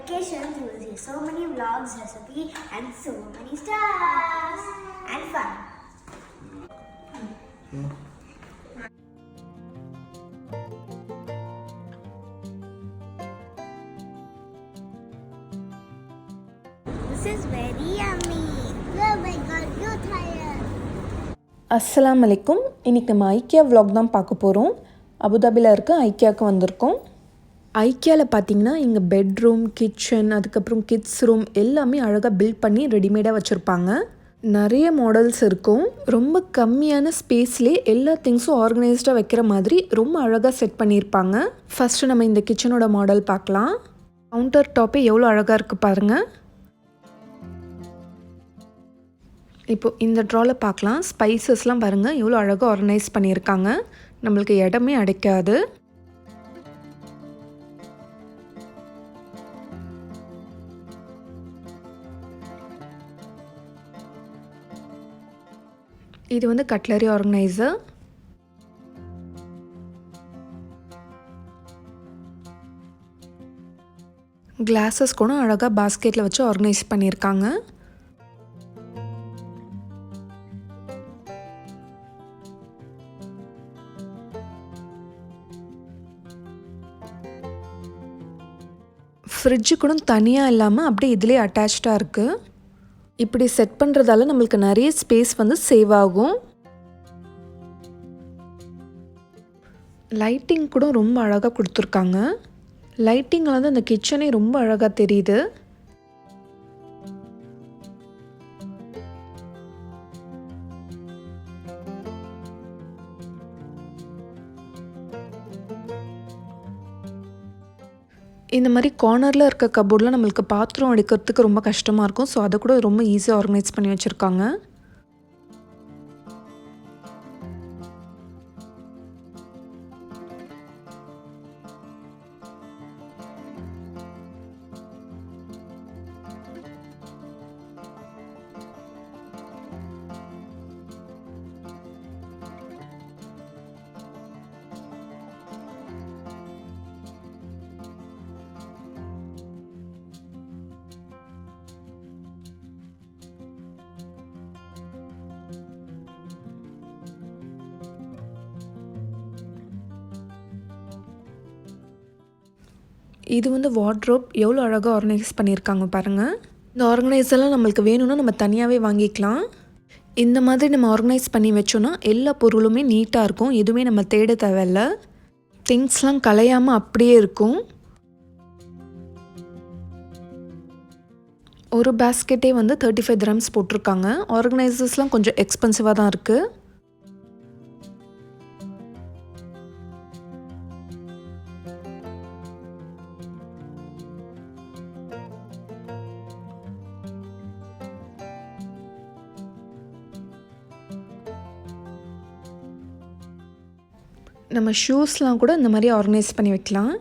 vacations, you will see so many vlogs, recipe, and so many stars and fun. This is very yummy. Oh my god, you're tired. அஸ்ஸலாமு அலைக்கும். இன்றைக்கி நம்ம IKEA vlog தான் பார்க்க போகிறோம். அபுதாபியில் இருக்க ஐக்கியாவுக்கு வந்திருக்கோம். ஐக்கியாவில் பார்த்தீங்கன்னா இங்கே பெட்ரூம், கிச்சன், அதுக்கப்புறம் கிட்ஸ் ரூம் எல்லாமே அழகாக பில்ட் பண்ணி ரெடிமேடாக வச்சுருப்பாங்க. நிறைய மாடல்ஸ் இருக்கும். ரொம்ப கம்மியான ஸ்பேஸ்லேயே எல்லா திங்ஸும் ஆர்கனைஸ்டாக வைக்கிற மாதிரி ரொம்ப அழகாக செட் பண்ணியிருப்பாங்க. ஃபஸ்ட்டு நம்ம இந்த கிச்சனோட மாடல் பார்க்கலாம். கவுண்டர் டாப்பே எவ்வளோ அழகாக இருக்குது பாருங்கள். இப்போது இந்த ட்ராவில் பார்க்கலாம். ஸ்பைசஸ்லாம் பாருங்கள் எவ்வளோ அழகாக ஆர்கனைஸ் பண்ணியிருக்காங்க. நம்மளுக்கு இடமே அடைக்காது. இது வந்து கட்லரி ஆர்கனைசர். கிளாஸஸ் கூட அழகாக பாஸ்கெட்டில் வச்சு ஆர்கனைஸ் பண்ணியிருக்காங்க. ஃப்ரிட்ஜு கூட தனியாக இல்லாமல் அப்படியே இதிலே அட்டாச்சாக இருக்குது. இப்படி செட் பண்ணுறதால நம்மளுக்கு நிறைய ஸ்பேஸ் வந்து சேவ் ஆகும். லைட்டிங் கூட ரொம்ப அழகாக கொடுத்துருக்காங்க. லைட்டிங்கில் வந்து அந்த கிச்சனே ரொம்ப அழகாக தெரியுது. இந்த மாதிரி கார்னரில் இருக்க கபோர்டில் நம்மளுக்கு பாத்திரம் எடுக்கிறதுக்கு ரொம்ப கஷ்டமாக இருக்கும். ஸோ அதை கூட ரொம்ப ஈஸியாக ஆர்கனைஸ் பண்ணி வச்சுருக்காங்க. இது வந்து வார்ட்ரோப் எவ்வளோ அழகாக ஆர்கனைஸ் பண்ணியிருக்காங்க பாருங்கள். இந்த ஆர்கனைஸெல்லாம் நம்மளுக்கு வேணும்னா நம்ம தனியாகவே வாங்கிக்கலாம். இந்த மாதிரி நம்ம ஆர்கனைஸ் பண்ணி வச்சோன்னா எல்லா பொருளுமே நீட்டாக இருக்கும். எதுவுமே நம்ம தேட தேவையில்ல. திங்ஸ்லாம் கலையாமல் அப்படியே இருக்கும். ஒரு பேஸ்கெட்டே வந்து 35 dirhams போட்டிருக்காங்க. ஆர்கனைசர்ஸ்லாம் கொஞ்சம் எக்ஸ்பென்சிவாக தான் இருக்குது. நம்ம ஷூஸ்லாம் கூட இந்த மாதிரி ஆர்கனைஸ் பண்ணி வைக்கலாம்.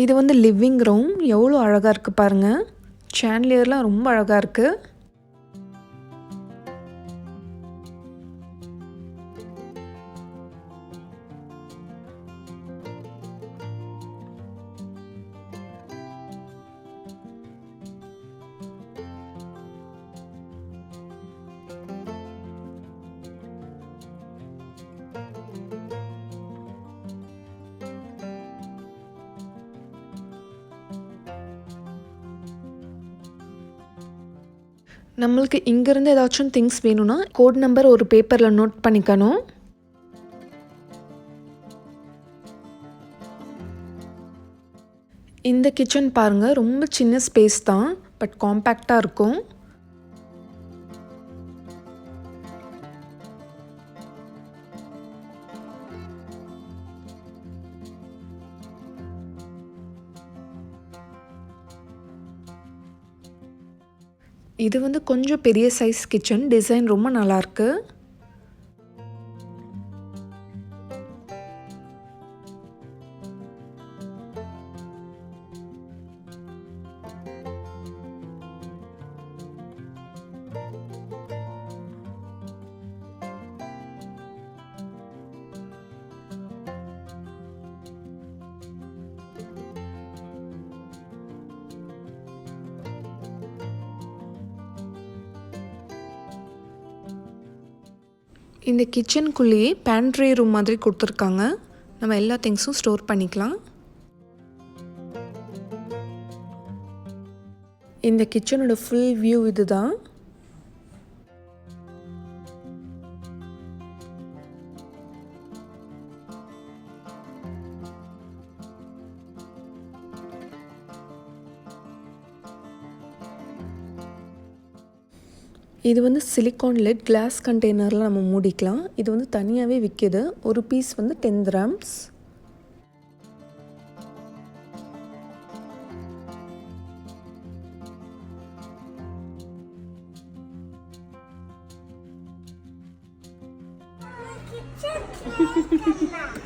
இது வந்து லிவிங் ரூம் எவ்வளோ அழகாக இருக்குது பாருங்கள். சாண்ட்லியர்லாம் ரொம்ப அழகாக இருக்குது. நம்மளுக்கு இங்கேருந்து ஏதாச்சும் திங்ஸ் வேணும்னா கோட் நம்பர் ஒரு பேப்பரில் நோட் பண்ணிக்கணும். இந்த கிச்சன் பாருங்கள் ரொம்ப சின்ன ஸ்பேஸ் தான், பட் காம்பேக்டாக இருக்கும். இது வந்து கொஞ்சம் பெரிய சைஸ் கிச்சன். டிசைன் ரொம்ப நல்லாயிருக்கு. இந்த கிச்சனுக்குள்ளேயே பேண்ட்ரி ரூம் மாதிரி கொடுத்துருக்காங்க. நம்ம எல்லா திங்ஸும் ஸ்டோர் பண்ணிக்கலாம். இந்த கிச்சனோட ஃபுல் வியூ இதுதான். இது வந்து சிலிக்கான் லெட் கிளாஸ் கண்டெய்னரில் நம்ம மூடிக்கலாம். இது வந்து தனியாகவே விற்கிது. ஒரு பீஸ் வந்து 10 grams.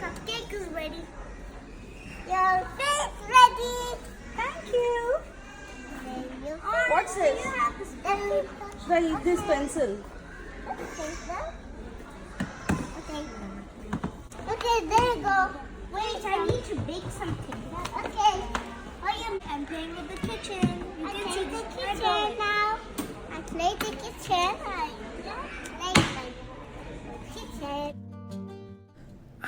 Cupcake is ready. Your face ready. Thank you. What's this? This pencil. Okay. Okay, there you go. Wait, I need to bake something. Okay. I'm playing with the kitchen. You can see the kitchen now. I play the kitchen. I play the kitchen.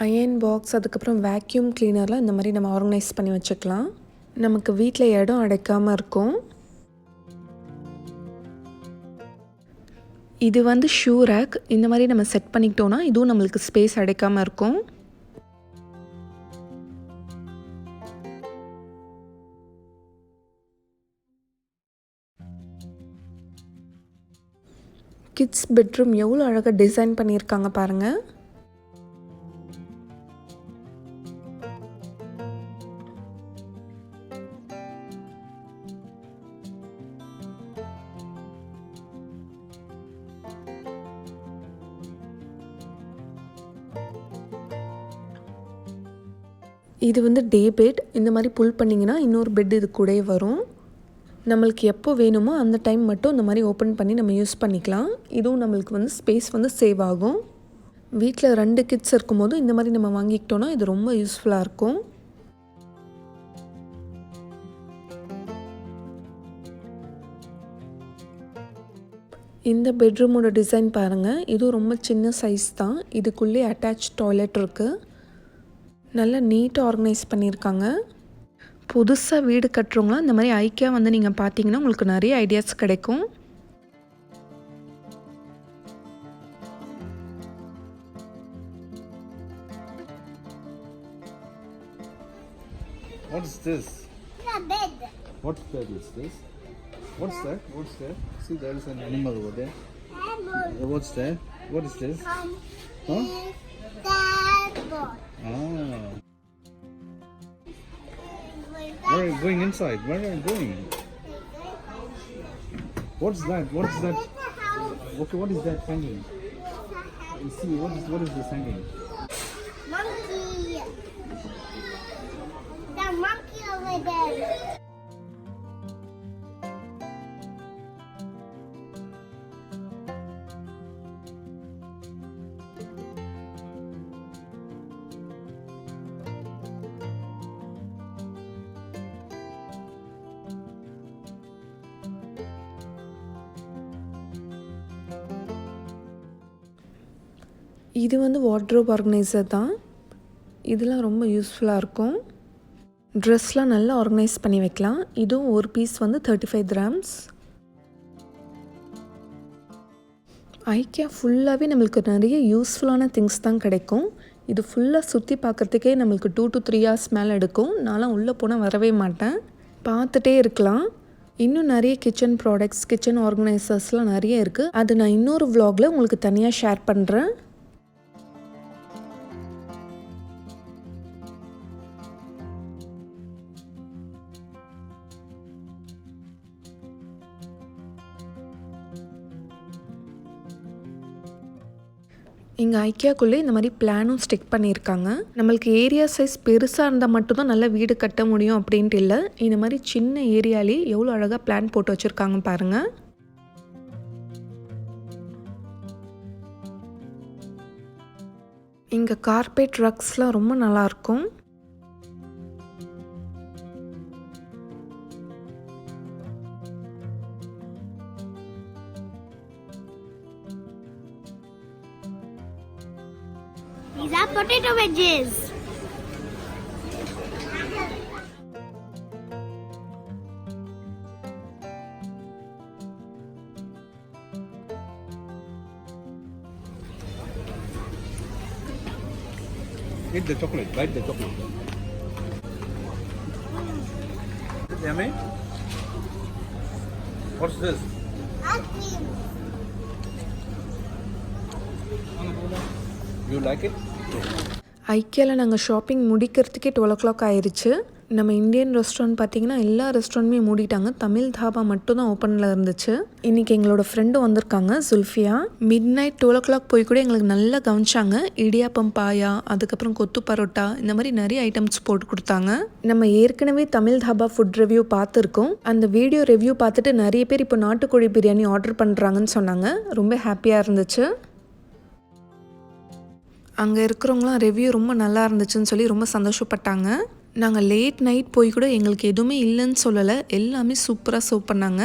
Iron box, அதுக்கப்புறம் vacuum கிளீனர்லாம் இந்த மாதிரி நம்ம organise பண்ணி வச்சுக்கலாம். நமக்கு வீட்டில் இடம் அடைக்காமல் இருக்கும். இது வந்து ஷூ ரேக். இந்த மாதிரி நம்ம செட் பண்ணிக்கிட்டோன்னா இதுவும் நம்மளுக்கு ஸ்பேஸ் அடைக்காமல் இருக்கும். கிட்ஸ் பெட்ரூம் எவ்வளோ அழகாக டிசைன் பண்ணியிருக்காங்க பாருங்கள். இது வந்து டே பெட். இந்த மாதிரி புல் பண்ணிங்கன்னா இன்னொரு பெட் இது கூட வரும். நம்மளுக்கு எப்போ வேணுமோ அந்த டைம் மட்டும் இந்த மாதிரி ஓப்பன் பண்ணி நம்ம யூஸ் பண்ணிக்கலாம். இதுவும் நம்மளுக்கு வந்து ஸ்பேஸ் வந்து சேவ் ஆகும். வீட்டில் 2 கிட்ஸ் இருக்கும்போது இந்த மாதிரி நம்ம வாங்கிக்கிட்டோன்னா இது ரொம்ப யூஸ்ஃபுல்லாக இருக்கும். இந்த பெட்ரூமோட டிசைன் பாருங்கள். இதுவும் ரொம்ப சின்ன சைஸ் தான். இதுக்குள்ளே அட்டாச் டாய்லெட் இருக்குது. நல்லா நீட்டாக ஆர்கனைஸ் பண்ணியிருக்காங்க. புதுசாக வீடு கட்டுறவங்களாம் இந்த மாதிரி ஐக்கியா வந்து நீங்கள் பார்த்தீங்கன்னா உங்களுக்கு நிறைய ஐடியாஸ் கிடைக்கும். What is this? The bed. What bed is this? What's that? What's that? See, there is an animal over there. What's that? What is this? Huh? That boy. Ah. Where are you going inside? Where are you going? What's that? What's that? Okay, what is that hanging? You see, what is this hanging? Monkey. The monkey over there. இது வந்து wardrobe organiser தான். இதெல்லாம் ரொம்ப யூஸ்ஃபுல்லாக இருக்கும். ட்ரெஸ்லாம் நல்லா organise பண்ணி வைக்கலாம். இதுவும் ஒரு பீஸ் வந்து 35 grams. ஐக்கியா ஃபுல்லாகவே நம்மளுக்கு நிறைய யூஸ்ஃபுல்லான திங்ஸ் தான் கிடைக்கும். இது ஃபுல்லாக சுற்றி பார்க்குறதுக்கே நம்மளுக்கு 2 to 3 hours மேலே எடுக்கும். நான்லாம் உள்ளே போனால் வரவே மாட்டேன், பார்த்துட்டே இருக்கலாம். இன்னும் நிறைய கிச்சன் ப்ராடக்ட்ஸ், கிச்சன் ஆர்கனைசர்ஸ்லாம் நிறைய இருக்குது. அது நான் இன்னொரு vlogல உங்களுக்கு தனியாக ஷேர் பண்ணுறேன். இங்கே ஐக்கியாக்குள்ளே இந்த மாதிரி பிளானும் ஸ்டிக் பண்ணியிருக்காங்க. நம்மளுக்கு ஏரியா சைஸ் பெருசாக இருந்தால் மட்டும்தான் நல்லா வீடு கட்ட முடியும் அப்படின்ட்டு இல்லை. இந்த மாதிரி சின்ன ஏரியாலே எவ்வளோ அழகாக பிளான் போட்டு வச்சுருக்காங்க பாருங்கள். இங்கே கார்பெட் ரக்ஸ்லாம் ரொம்ப நல்லாயிருக்கும். These are potato wedges. Eat the chocolate. Bite the chocolate. Yummy. What's this? Ice cream. You like it? ஐக்கியாவில் நாங்கள் ஷாப்பிங் முடிக்கிறதுக்கே 12 o'clock ஆயிடுச்சு. நம்ம இந்தியன் ரெஸ்டாரண்ட் பார்த்திங்கன்னா எல்லா ரெஸ்டாரண்ட்டுமே மூடிட்டாங்க. தமிழ் தாபா மட்டும் தான் ஓப்பனில் இருந்துச்சு. இன்றைக்கி எங்களோட ஃப்ரெண்டு வந்திருக்காங்க சுல்ஃபியா. மிட் நைட் 12 o'clock போய் கூட எங்களுக்கு நல்லா கவனிச்சாங்க. இடியாப்பம் பாயா, அதுக்கப்புறம் கொத்து பரோட்டா, இந்த மாதிரி நிறைய ஐட்டம்ஸ் போட்டு கொடுத்தாங்க. நம்ம ஏற்கனவே தமிழ் தாபா ஃபுட் ரிவ்யூ பார்த்துருக்கோம். அந்த வீடியோ ரிவ்யூ பார்த்துட்டு நிறைய பேர் இப்போ நாட்டுக்கோழி பிரியாணி ஆர்டர் பண்ணுறாங்கன்னு சொன்னாங்க. ரொம்ப ஹாப்பியாக இருந்துச்சு. அங்கே இருக்கிறவங்களாம் ரிவ்யூ ரொம்ப நல்லா இருந்துச்சுன்னு சொல்லி ரொம்ப சந்தோஷப்பட்டாங்க. நாங்கள் லேட் நைட் போய் கூட எங்களுக்கு எதுவுமே இல்லைன்னு சொல்லலை, எல்லாமே சூப்பராக சர்வ் பண்ணாங்க.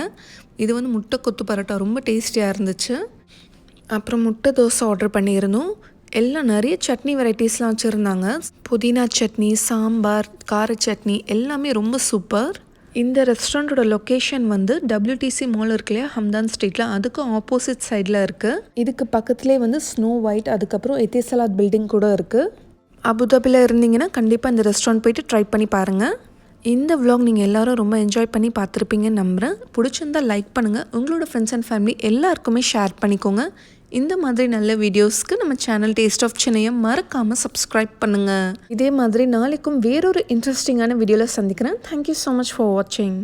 இது வந்து முட்டை கொத்து பரோட்டா ரொம்ப டேஸ்டியாக இருந்துச்சு. அப்புறம் முட்டை தோசை ஆர்டர் பண்ணியிருந்தோம். எல்லாம் நிறைய சட்னி வெரைட்டிஸ்லாம் வச்சுருந்தாங்க. புதினா சட்னி, சாம்பார், கார சட்னி எல்லாமே ரொம்ப சூப்பர். இந்த ரெஸ்டாரண்ட்டோட லொக்கேஷன் வந்து WTC மால் இருக்கு இல்லையா, ஹம்தான் ஸ்ட்ரீட்டில், அதுக்கு ஆப்போசிட் சைடில் இருக்குது. இதுக்கு பக்கத்துலேயே வந்து ஸ்னோ ஒயிட், அதுக்கப்புறம் எத்திசலாத் பில்டிங் கூட இருக்குது. அபுதாபியில் இருந்தீங்கன்னா கண்டிப்பாக இந்த ரெஸ்டாரண்ட் போயிட்டு ட்ரை பண்ணி பாருங்கள். இந்த vlog நீங்கள் எல்லோரும் ரொம்ப என்ஜாய் பண்ணி பார்த்துருப்பீங்கன்னு நம்புகிறேன். பிடிச்சிருந்தால் லைக் பண்ணுங்கள், உங்களோட ஃப்ரெண்ட்ஸ் அண்ட் ஃபேமிலி எல்லாருக்குமே ஷேர் பண்ணிக்கோங்க. இந்த மாதிரி நல்ல வீடியோஸ்க்கு நம்ம சேனல் டேஸ்ட் ஆஃப் சென்னையை மறக்காமல் சப்ஸ்கிரைப் பண்ணுங்கள். இதே மாதிரி நாளைக்கும் வேறொரு இன்ட்ரெஸ்டிங்கான வீடியோவில் சந்திக்கிறேன். தேங்க்யூ ஸோ மச் ஃபார் வாட்சிங்.